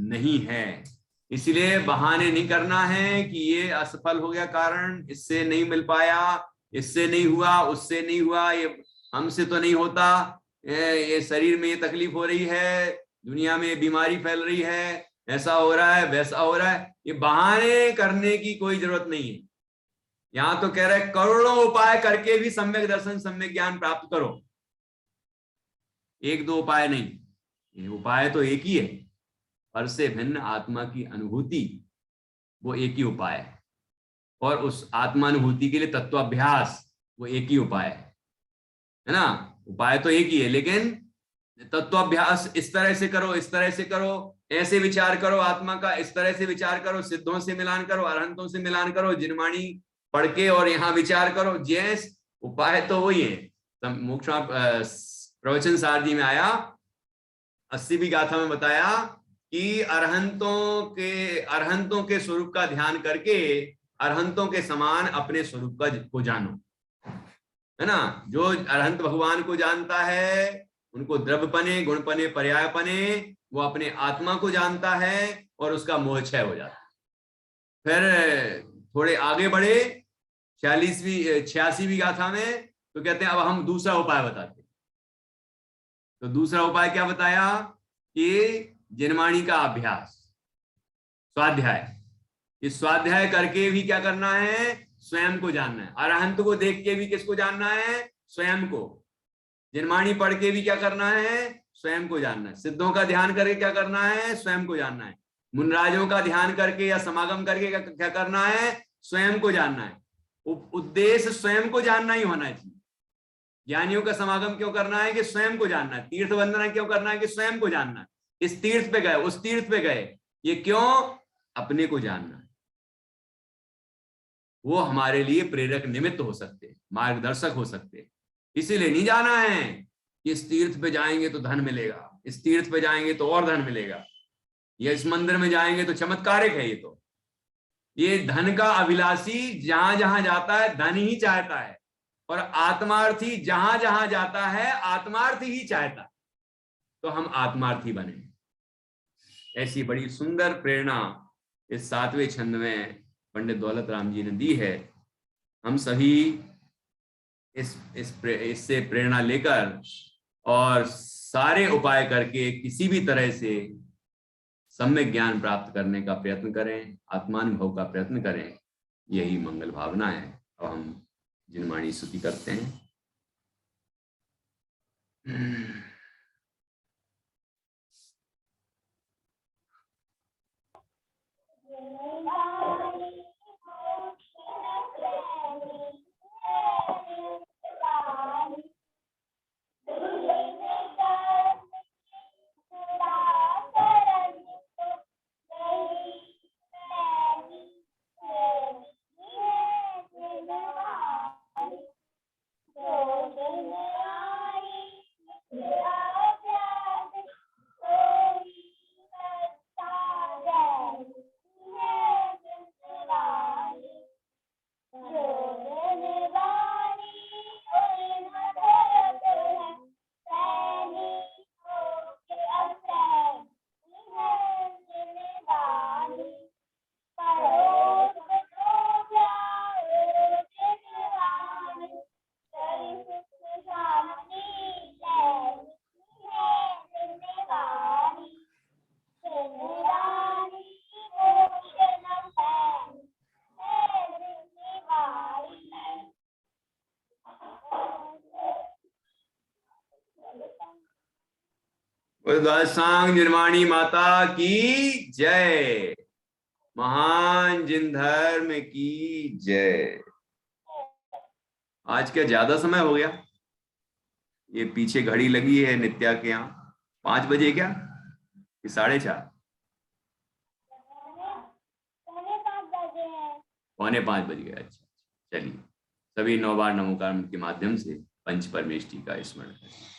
नहीं है। इसलिए बहाने नहीं करना है कि ये असफल हो गया कारण, इससे नहीं मिल पाया, इससे नहीं हुआ, उससे नहीं हुआ, ये हमसे तो नहीं होता, ये शरीर में ये तकलीफ हो रही है, दुनिया में बीमारी फैल रही है, ऐसा हो रहा है, वैसा हो रहा है। ये बहाने करने की कोई जरूरत नहीं है। यहां तो कह रहे हैं करोड़ों उपाय करके भी सम्यक दर्शन, सम्यक ज्ञान प्राप्त करो। एक दो उपाय नहीं, ये उपाय तो एक ही है, पर से भिन्न आत्मा की अनुभूति, वो एक ही उपाय है। और उस आत्मानुभूति के लिए तत्वाभ्यास, वो एक ही उपाय है ना? उपाय तो एक ही है, लेकिन तत्वाभ्यास इस तरह से करो, इस तरह से करो, ऐसे विचार करो आत्मा का, इस तरह से विचार करो, सिद्धों से मिलान करो, अरहंतों से मिलान करो, जिनवाणी पढ़ के और यहाँ विचार करो, जैस उपाय तो वही है। मोक्ष प्रवचन सारथी में आया, 80वीं गाथा में बताया कि अरहंतों के स्वरूप का ध्यान करके अरहंतों के समान अपने स्वरूप को जानो, है ना? जो अरहंत भगवान को जानता है, उनको द्रव्यपने, गुणपने, पर्यायपने, वो अपने आत्मा को जानता है और उसका मोह क्षय हो जाता है। फिर थोड़े आगे बढ़े 86वीं गाथा में, तो कहते हैं अब हम दूसरा उपाय बताते हैं। तो दूसरा उपाय क्या बताया कि जिनवाणी का अभ्यास, स्वाध्याय। इस स्वाध्याय करके भी क्या करना है? स्वयं को जानना है। अरहंत को देख के भी किसको जानना है? स्वयं को। जिनवाणी पढ़ के भी क्या करना है? स्वयं को जानना है। सिद्धों का ध्यान करके क्या करना है? स्वयं को जानना है। मुनराजों का ध्यान करके या समागम करके क्या करना है? स्वयं को जानना है। उद्देश्य स्वयं को जानना ही होना चाहिए। ज्ञानियों का समागम क्यों करना है? कि स्वयं को जानना है। तीर्थ वंदना क्यों करना है? कि स्वयं को जानना है। इस तीर्थ पे गए, उस तीर्थ पे गए, ये क्यों? अपने को जानना है। वो हमारे लिए प्रेरक निमित्त हो सकते हैं, मार्गदर्शक हो सकते हैं। इसीलिए नहीं जाना है कि इस तीर्थ पे जाएंगे तो धन मिलेगा, इस तीर्थ पे जाएंगे तो और धन मिलेगा, या इस मंदिर में जाएंगे तो चमत्कारिक है। ये धन का अभिलाषी जहां जहां जाता है धन ही चाहता है, और आत्मार्थी जहां जहां जाता है आत्मार्थी ही चाहता है। तो हम आत्मार्थी बने। ऐसी बड़ी सुंदर प्रेरणा इस 7वें छंद में पंडित दौलत राम जी ने दी है। हम सभी इससे प्रेरणा लेकर और सारे उपाय करके किसी भी तरह से सम्यक ज्ञान प्राप्त करने का प्रयत्न करें, आत्मानुभव का प्रयत्न करें। यही मंगल भावना है। अब हम जिनवाणी स्तुति करते हैं। द्वादशांग निर्माणी माता की जय। महान जिन धर्म की जय। आज क्या ज्यादा समय हो गया? ये पीछे घड़ी लगी है नित्या के यहाँ, 5 बजे क्या कि 4:30? 4:45 बज गए। अच्छा, चलिए सभी 9 बार नमोकार के माध्यम से पंच परमेष्टि का स्मरण करें।